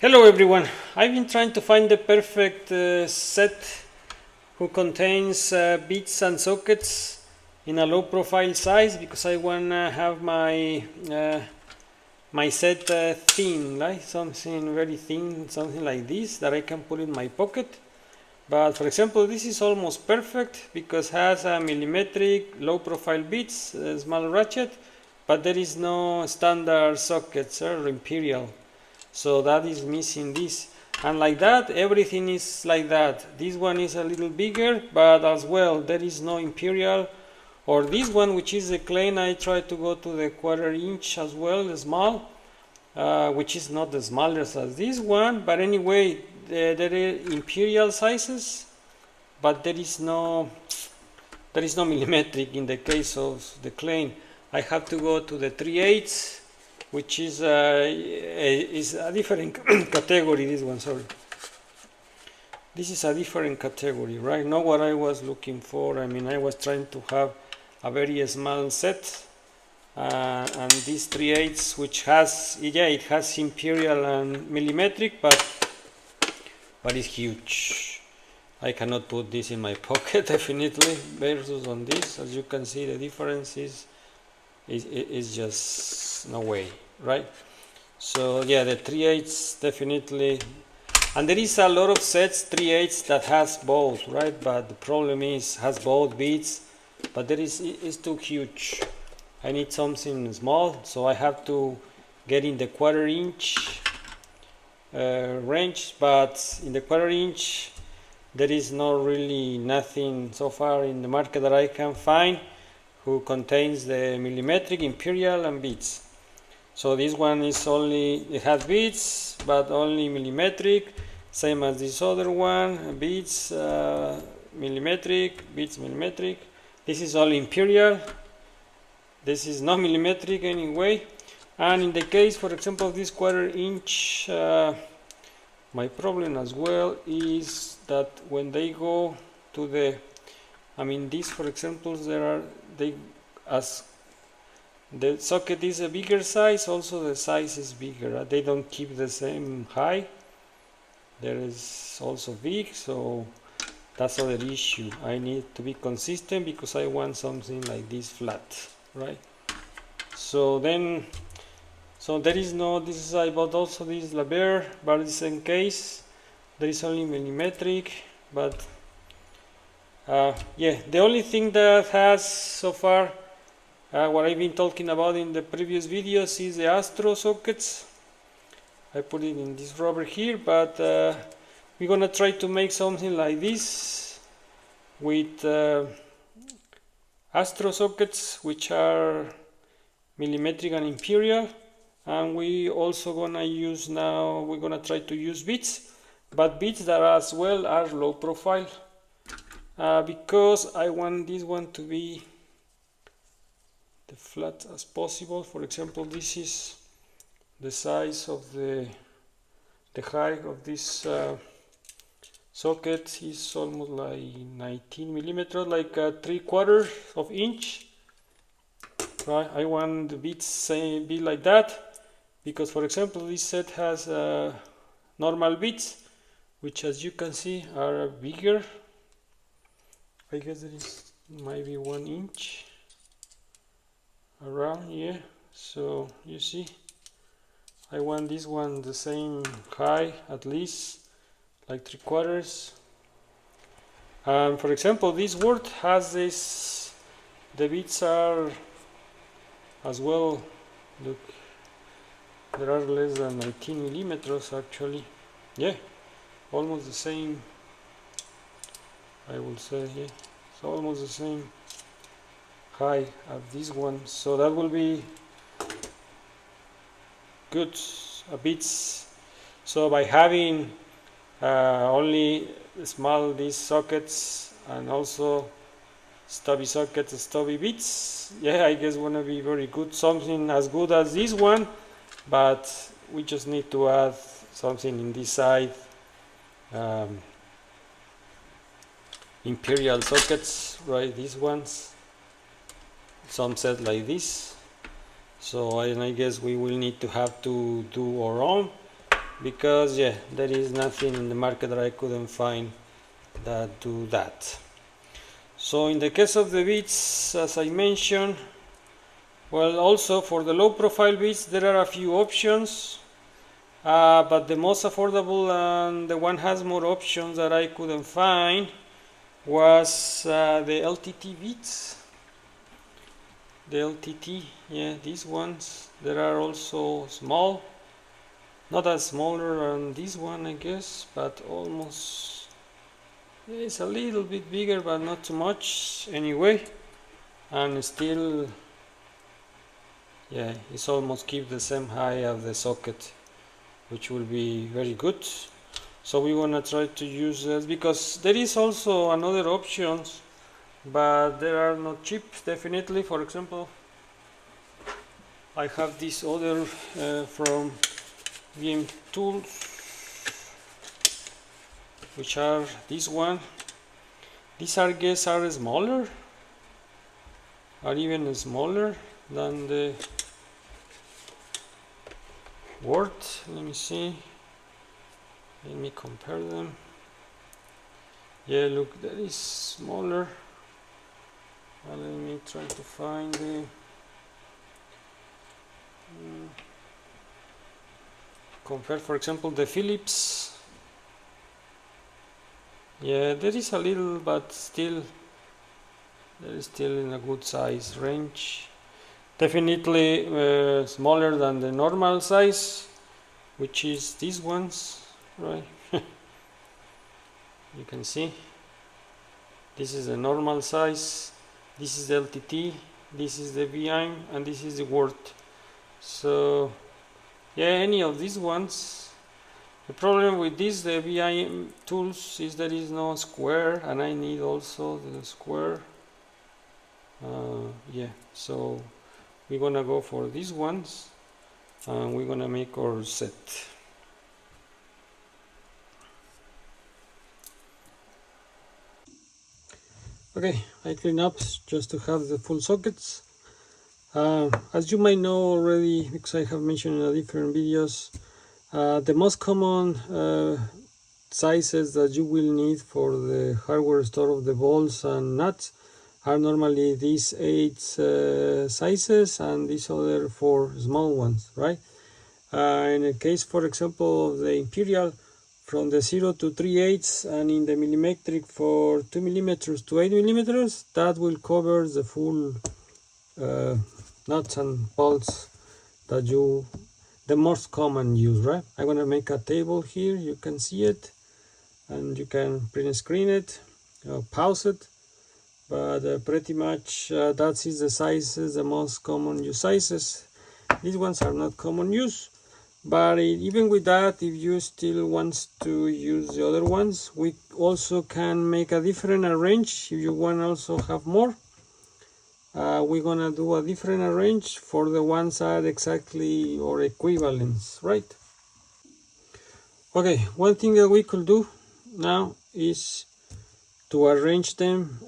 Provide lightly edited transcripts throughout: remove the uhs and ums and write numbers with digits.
Hello everyone, I've been trying to find the perfect set who contains bits and sockets in a low profile size because I want to have my set thin, like something very thin, something like this that I can put in my pocket. But for example, this is almost perfect because it has a millimetric low profile bits, small ratchet, but there is no standard sockets or imperial. So that is missing this, and like that everything is like that. This one is a little bigger, but as well there is no imperial, or this one which is the clean. I try to go to the 1/4 inch as well, small, which is not the smallest as this one, but anyway there are imperial sizes, but there is no millimetric in the case of the clean. I have to go to the 3/8, which is a different category. This one, sorry. This is a different category, right? Not what I was looking for. I mean, I was trying to have a very small set, and this 3/8, which has, it has imperial and millimetric, but it's huge. I cannot put this in my pocket definitely versus on this. As you can see, the difference is just no way, right? So yeah, the 3/8 definitely, and there is a lot of sets 3/8 that has both, right? But the problem is has both bits, but it's too huge. I need something small, so I have to get in the 1/4 inch range, but in the 1/4 inch there is not really nothing so far in the market that I can find who contains the millimetric, imperial and bits. So this one is only, it has bits but only millimetric, same as this other one, bits, millimetric, bits, millimetric. This is all imperial, this is not millimetric anyway. And in the case, for example, of this 1/4 inch, my problem as well is that when they go to the, I mean, these, for example, as the socket is a bigger size, also the size is bigger. They don't keep the same height. There is also big, so that's another issue. I need to be consistent because I want something like this flat, right? So then, there is no, this is, I bought also this lever, but it's in case there is only millimetric, but yeah, the only thing that has so far what I've been talking about in the previous videos is the Astro sockets. I put it in this rubber here, but we're gonna try to make something like this with Astro sockets, which are millimetric and imperial, and we also gonna use now, we're gonna try to use bits, but bits that as well are low profile. Because I want this one to be the flat as possible. For example, this is the size of the height of this socket is almost like 19 millimeters, like 3/4 of inch. Right? I want the bits be like that because, for example, this set has normal bits, which, as you can see, are bigger. I guess there is maybe 1 inch around here. So you see, I want this one the same height, at least like 3/4. For example, this word has this, the bits are as well, look, there are less than 19 millimeters actually. Yeah, almost the same, I will say. Yeah, it's almost the same high as this one, so that will be good bits. So by having only small these sockets and also stubby sockets, stubby bits, yeah, I guess wanna be very good, something as good as this one, but we just need to add something in this side. Imperial sockets, right? These ones, some set like this. So I guess we will need to have to do our own, because yeah, there is nothing in the market that I couldn't find that do that. So in the case of the beads, as I mentioned, well, also for the low profile beads there are a few options, but the most affordable and the one has more options that I couldn't find was the LTT beads. The LTT, yeah, these ones. There are also small, not as smaller than this one, I guess, but almost. It's a little bit bigger, but not too much anyway, and still, yeah, it's almost keep the same height of the socket, which will be very good. So we wanna try to use this because there is also another options, but they are not cheap, definitely. For example, I have this other from VM Tools, which are this one. These I guess are smaller, are even smaller than the Word. Let me see. Let me compare them. Yeah, look, that is smaller. Let me try to find the compare, for example, the Philips. Yeah, there is a little, but still, there is still in a good size range. Definitely smaller than the normal size, which is these ones, right? You can see this is the normal size, this is the LTT, this is the VM, and this is the Word. So yeah, any of these ones. The problem with this, the VM tools, is there is no square, and I need also the square. Yeah, so we're gonna go for these ones, and we're gonna make our set. Okay, I clean up just to have the full sockets. As you might know already, because I have mentioned in different videos, the most common sizes that you will need for the hardware store of the bolts and nuts are normally these 8 sizes and these other 4 small ones, right? In the case, for example, of the Imperial, from the 0 to 3/8, and in the millimetric for 2 millimeters to 8 millimeters, that will cover the full nuts and bolts that the most common use, right? I'm gonna make a table here, you can see it, and you can print screen it, pause it, but pretty much that is the sizes, the most common use sizes. These ones are not common use, but even with that, if you still want to use the other ones, we also can make a different arrange. If you want also have more, we're gonna do a different arrange for the ones that are exactly or equivalents, right? Okay, one thing that we could do now is to arrange them.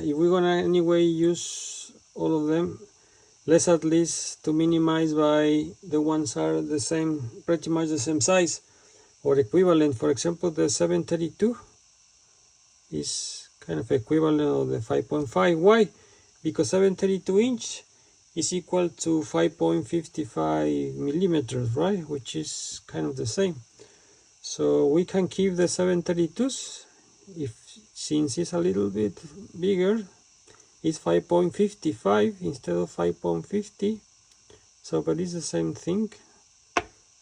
If we're gonna anyway use all of them, let's at least to minimize by the ones are the same, pretty much the same size or equivalent. For example, the 732 is kind of equivalent of the 5.5. Why? Because 732 inch is equal to 5.55 millimeters, right? Which is kind of the same. So we can keep the 732s, since it's a little bit bigger, it's 5.55 instead of 5.50. So, but it's the same thing.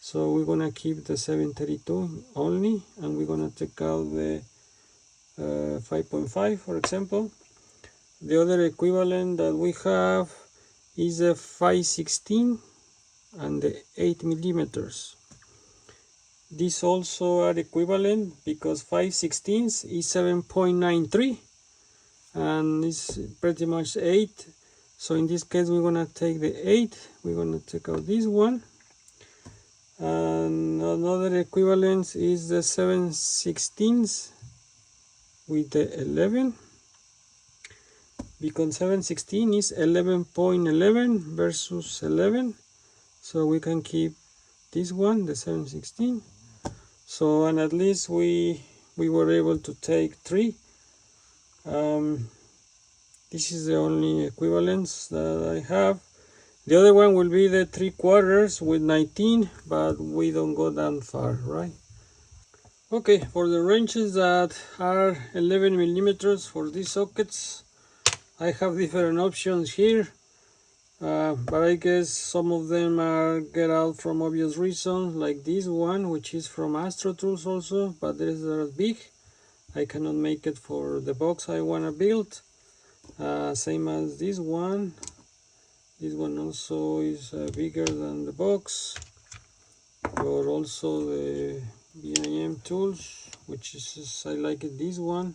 So we're gonna keep the 732 only, and we're gonna take out the 5.5, for example. The other equivalent that we have is the 516 and the 8 millimeters. These also are equivalent because 5/16 is 7.93 and it's pretty much 8. So in this case we're gonna take the 8, we're gonna take out this one, and another equivalence is the 7/16 with the 11, because 7/16 is 11.11 versus 11. So we can keep this one, the 7/16, So, and at least we were able to take 3. This is the only equivalence that I have. The other one will be the 3/4 with 19, but we don't go that far, right? Okay, for the wrenches that are 11 millimeters for these sockets, I have different options here, but I guess some of them are get out from obvious reasons, like this one, which is from Astro Tools also, but it is not big. I cannot make it for the box I want to build. Same as this one. This one also is bigger than the box. Or also the BIM tools, which is I like it this one,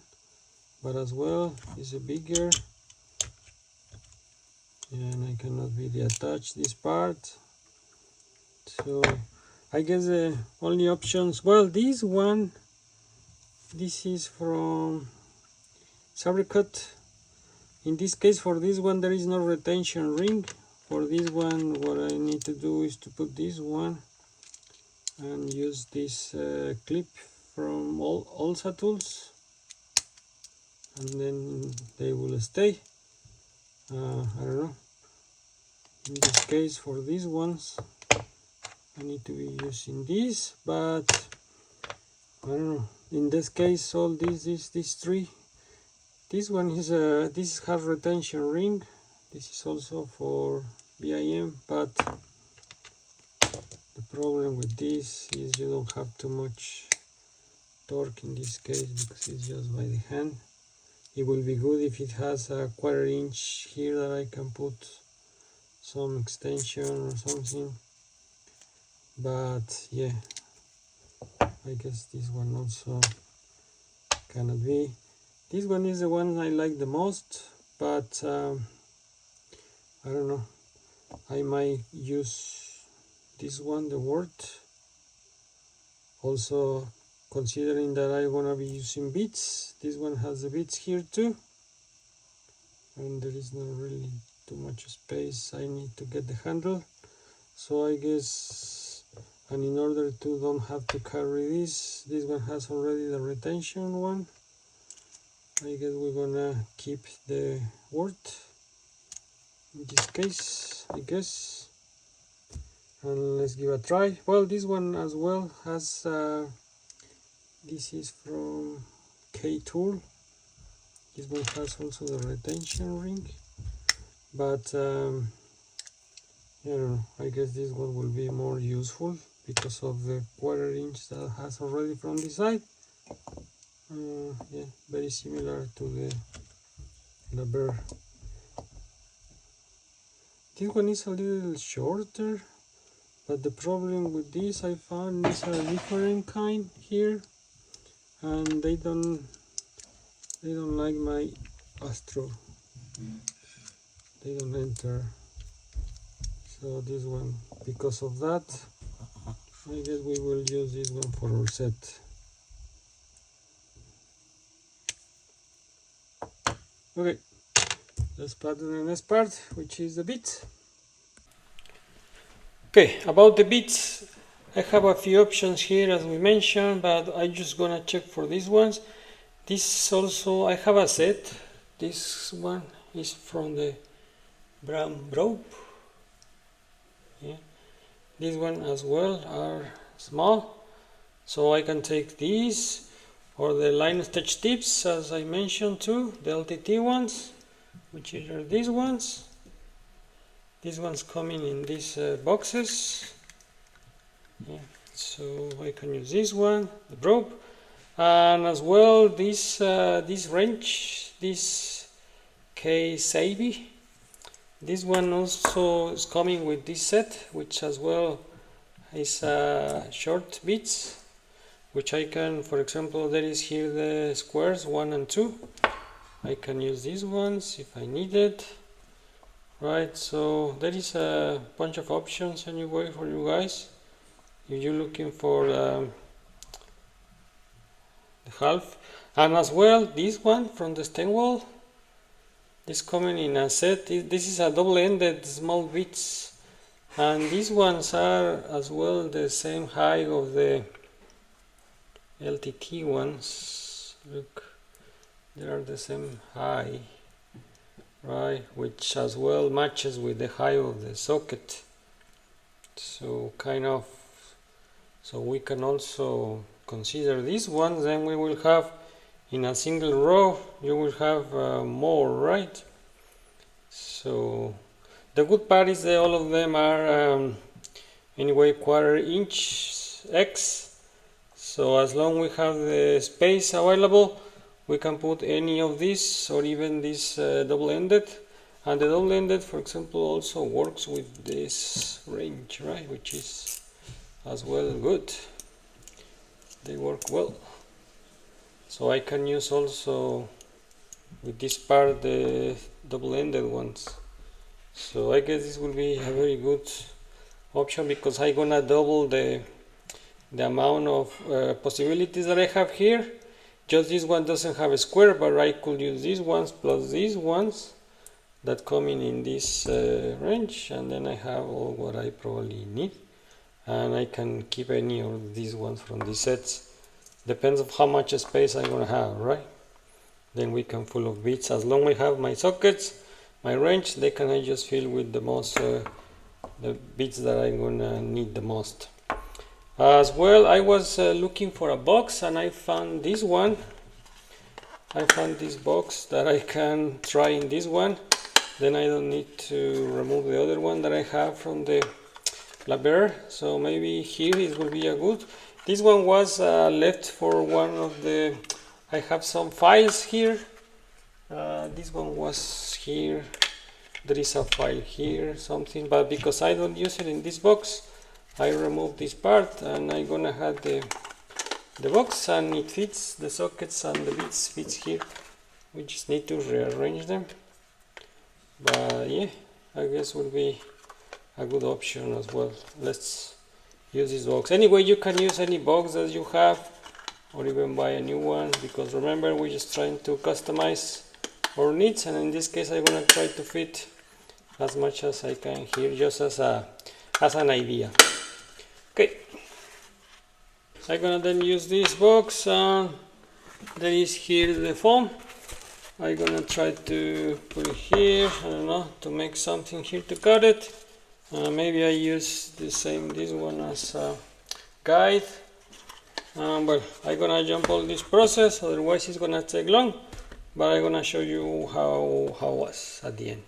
but as well is a bigger, and I cannot really attach this part. So I guess the only options, well, this one, this is from Sabricut. In this case, for this one there is no retention ring. For this one, what I need to do is to put this one and use this clip from Olsa Tools, and then they will stay. I don't know, in this case for these ones I need to be using this, but I don't know, in this case all these 3, this one is this has retention ring, this is also for BIM, but the problem with this is you don't have too much torque in this case because it's just by the hand. It will be good if it has a 1/4 inch here that I can put some extension or something, but yeah, I guess this one also cannot be. This one is the one I like the most, but I don't know, I might use this one, the word, also considering that I'm gonna be using beads. This one has the beads here too, and there is not really too much space. I need to get the handle, so I guess, and in order to don't have to carry this one has already the retention one. I guess we're gonna keep the word in this case, I guess, and let's give a try. Well, this one as well has this is from K Tool. This one has also the retention ring, but I guess this one will be more useful because of the 1/4 inch that has already from the side. Yeah, very similar to the Labeur. This one is a little shorter, but the problem with this I found is a different kind here, and they don't like my Astro. They don't enter. So this one, because of that, I guess we will use this one for our set. Okay, let's pass to the next part, which is the beads. Okay, about the beads, I have a few options here as we mentioned, but I'm just gonna check for these ones. This also, I have a set. This one is from the Brown Brope. Yeah. This one as well are small, so I can take these or the line stitch tips as I mentioned too, the LTT ones, which are these ones. These ones coming in these boxes. Yeah. So I can use this one, the Brope, and as well this wrench, this K Savvy. This one also is coming with this set, which as well is short beads, which I can, for example, there is here the squares 1 and 2. I can use these ones if I need it. Right, so there is a bunch of options anyway for you guys if you're looking for the half. And as well, this one from the Steinwall, this coming in a set. This is a double-ended small beads, and these ones are as well the same height of the LTT ones, look, they are the same high, right, which as well matches with the high of the socket. So so we can also consider these ones. Then we will have in a single row, you will have more, right? So the good part is that all of them are anyway 1/4 inch X. So as long we have the space available, we can put any of these or even this double-ended. And the double-ended, for example, also works with this range, right? Which is as well good. They work well. So I can use also with this part the double-ended ones. So I guess this will be a very good option because I'm gonna double the amount of possibilities that I have here. Just this one doesn't have a square, but I could use these ones plus these ones that come in this range, and then I have all what I probably need, and I can keep any of these ones from these sets. Depends on how much space I'm gonna have, right? Then we can full of bits. As long as I have my sockets, my range, they can I just fill with the most the bits that I'm gonna need the most. As well, I was looking for a box and I found this one. I found this box that I can try in this one. Then I don't need to remove the other one that I have from the Bear. So maybe here it will be a good. This one was left for one of the. I have some files here. This one was here. There is a file here, something, but because I don't use it in this box, I remove this part and I'm gonna have the box, and it fits the sockets and the bits fits here. We just need to rearrange them. But yeah, I guess will be a good option as well. Let's use this box. Anyway, you can use any box that you have or even buy a new one, because remember, we're just trying to customize our needs, and in this case I'm gonna try to fit as much as I can here, just as an idea. Okay, I'm gonna then use this box. There is here the foam. I'm gonna try to put it here, I don't know, to make something here to cut it. Maybe I use this one as a guide. Well, I'm gonna jump all this process, otherwise it's gonna take long, but I'm gonna show you how it was at the end.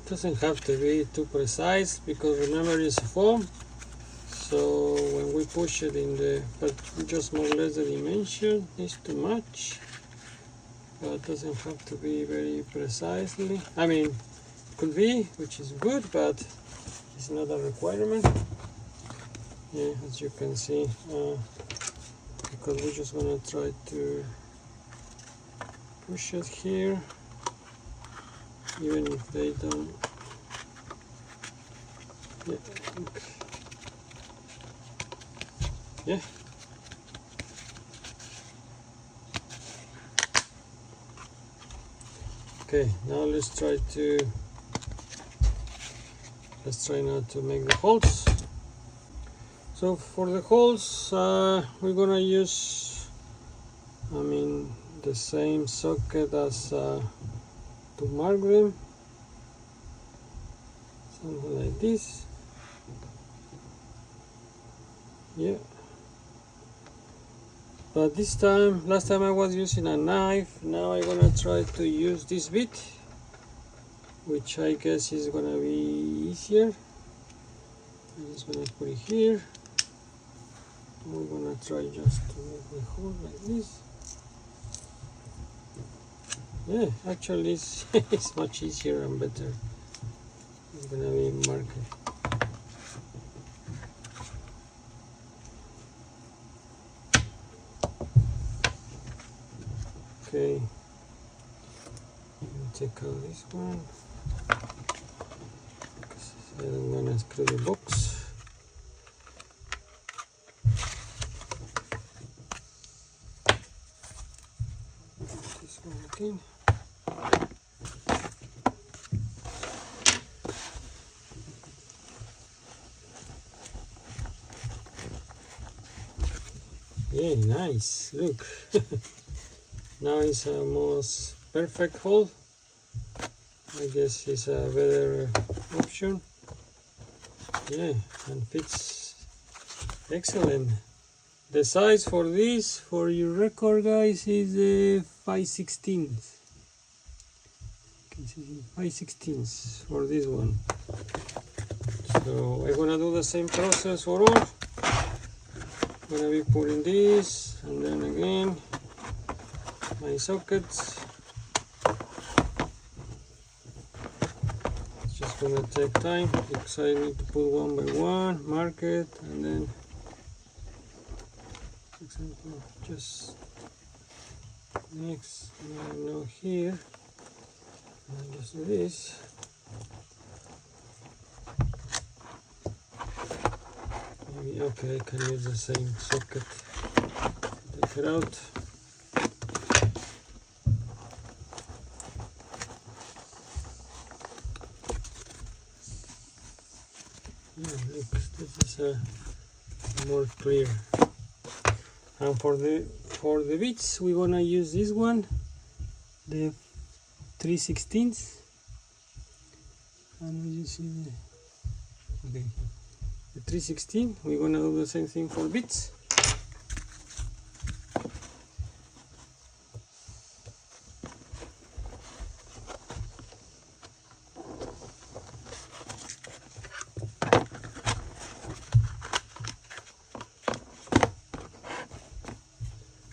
It doesn't have to be too precise, because remember it's a foam, so when we push it in but just more or less the dimension needs to match, but it doesn't have to be very precisely. I mean, could be, which is good, but it's not a requirement. Yeah, as you can see, because we're just gonna try to push it here, even if they don't. Yeah, okay. Yeah. Okay, now let's try now to make the holes. So for the holes, we're gonna use, the same socket as to mark them, something like this. Yeah. But last time I was using a knife. Now I'm gonna try to use this bit, which I guess is gonna be easier. I'm just gonna put it here. We're gonna try just to make the hole like this. Yeah, actually it's much easier and better. It's gonna be marker. Okay, take out this one because I don't want to screw the box. This one again. Okay, nice, look. Now it's a most perfect hole. I guess it's a better option. Yeah, and fits excellent. The size for this, for your record guys, is 5/16. 5/16 for this one. So I'm gonna do the same process for all. I'm gonna be putting this, and then again my sockets. It's just gonna take time because I need to put one by one, mark it, and then, for example, just next now here, and just do this. Maybe, okay, I can use the same socket. Take it out. Yeah, look, this is more clear. And for the bits, we're gonna use this one, the 3/16, and we just see the 3/16. We're gonna do the same thing for bits.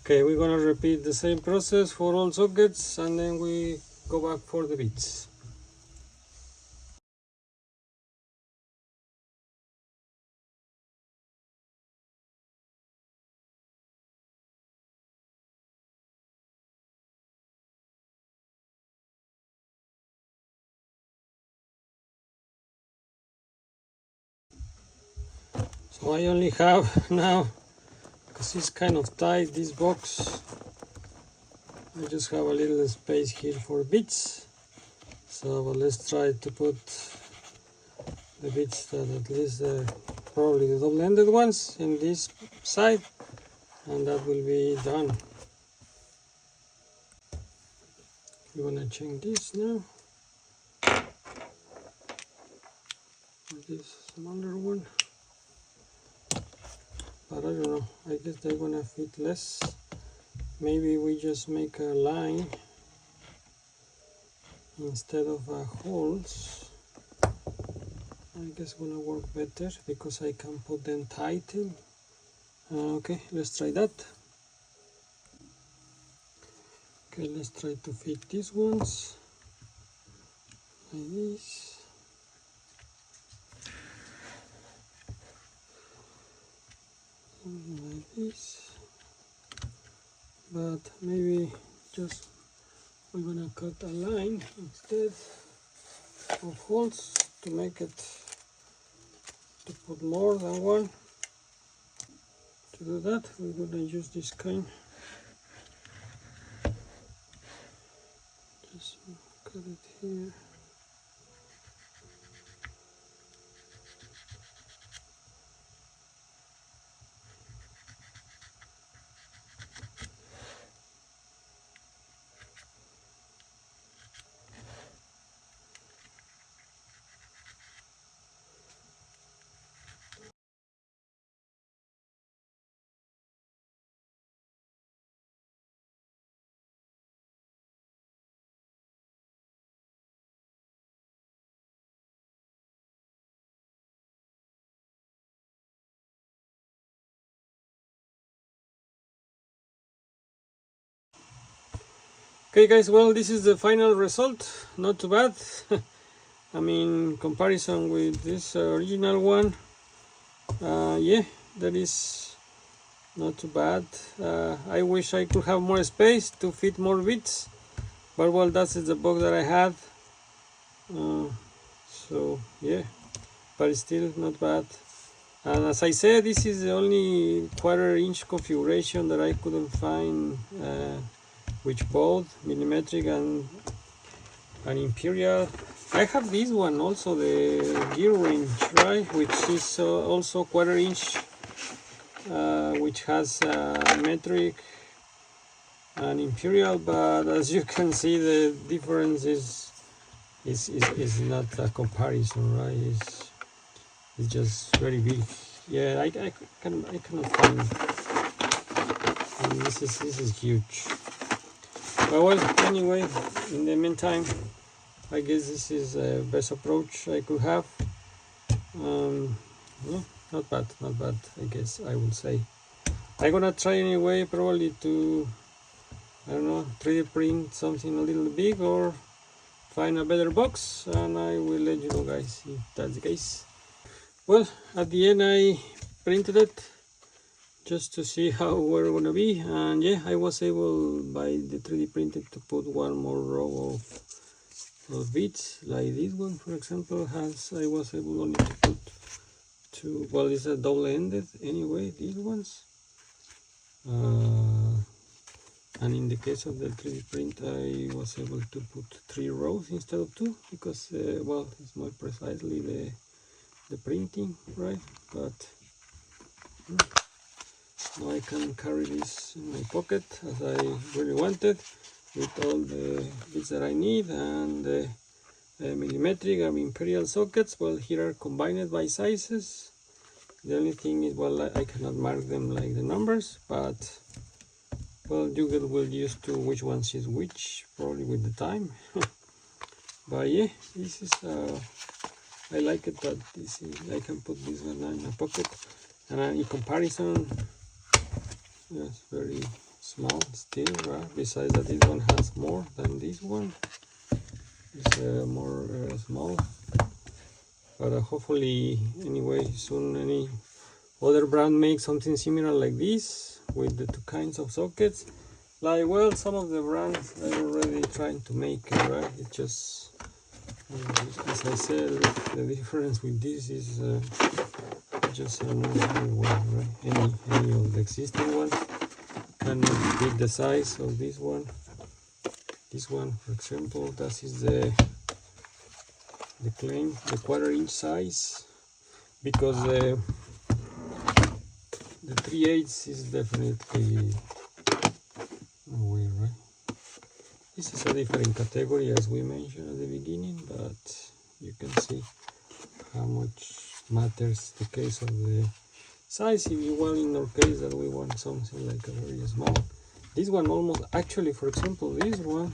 Okay, we're gonna repeat the same process for all sockets, and then we go back for the bits. So I only have now, because it's kind of tight, this box, I just have a little space here for bits. So let's try to put the bits that at least probably the double-ended ones in this side, and that will be done. We're gonna change this now. This smaller one, but I don't know, I guess they're gonna fit less. Maybe we just make a line instead of holes. I guess gonna work better because I can put them tight in. Okay, let's try that. Okay, let's try to fit these ones like this. Like this, but maybe just we're gonna cut a line instead of holes to make it, to put more than one. To do that, we're gonna use this kind. Just cut it here. Okay guys, well, this is the final result. Not too bad. I mean, in comparison with this original one, yeah, that is not too bad. I wish I could have more space to fit more bits, but well, that's the box that I had. So yeah, but it's still not bad. And as I said, this is the only 1/4" configuration that I couldn't find, which both millimetric and imperial. I have this one also, the gear range, right, which is also 1/4" which has metric and imperial, but as you can see, the difference is not a comparison, right? It's just very big. Yeah, I cannot find it. And this is huge. But well, anyway, in the meantime, I guess this is the best approach I could have. Yeah, not bad, I guess I would say. I'm gonna try anyway, probably to, I don't know, 3D print something a little big or find a better box, and I will let you know, guys, if that's the case. Well, at the end I printed it just to see how we're gonna be, and yeah, I was able by the 3D printer to put one more row of beads, like this one for example has. I was able only to put two, well, it's a double-ended anyway, these ones, and in the case of the 3D print I was able to put 3 rows instead of 2 because well, it's more precisely the printing, right? But now I can carry this in my pocket as I really wanted, with all the bits that I need, and the millimetric and imperial sockets. Well, here are combined by sizes. The only thing is, well, I cannot mark them like the numbers, but well, you get well used to which ones is which, probably with the time. But yeah, this is I like it that this is, I can put this one in my pocket, and in comparison, yes, very small still, right? Besides that, this one has more than this one. It's more small, but hopefully anyway soon any other brand makes something similar like this with the 2 kinds of sockets. Like, well, some of the brands are already trying to make it, right? It's just as I said, the difference with this is just another one, right? Any of the existing ones cannot beat the size of this one. This one, for example, that is the claim, the 1/4" size, because the 3/8 is definitely no way, right? This is a different category as we mentioned at the beginning, but you can see how much matters the case of the size. If you want, in our case, that we want something like a very small. This one almost, actually, for example, this one,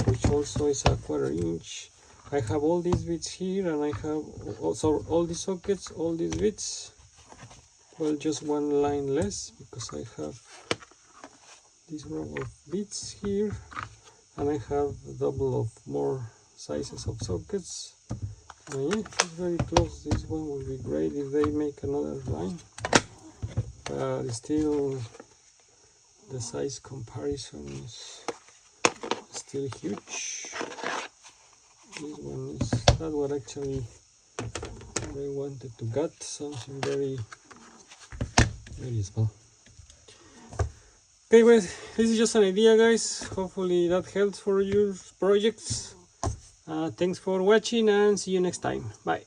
which also is a 1/4". I have all these bits here, and I have also all these sockets, all these bits. Well, just one line less because I have this row of bits here, and I have double of more sizes of sockets. And yeah, it's very close. This one would be great if they make another line, but still the size comparison is still huge. This one is not what actually I wanted to get, something very small. Okay, well, this is just an idea, guys. Hopefully that helps for your projects. Thanks for watching, and see you next time. Bye.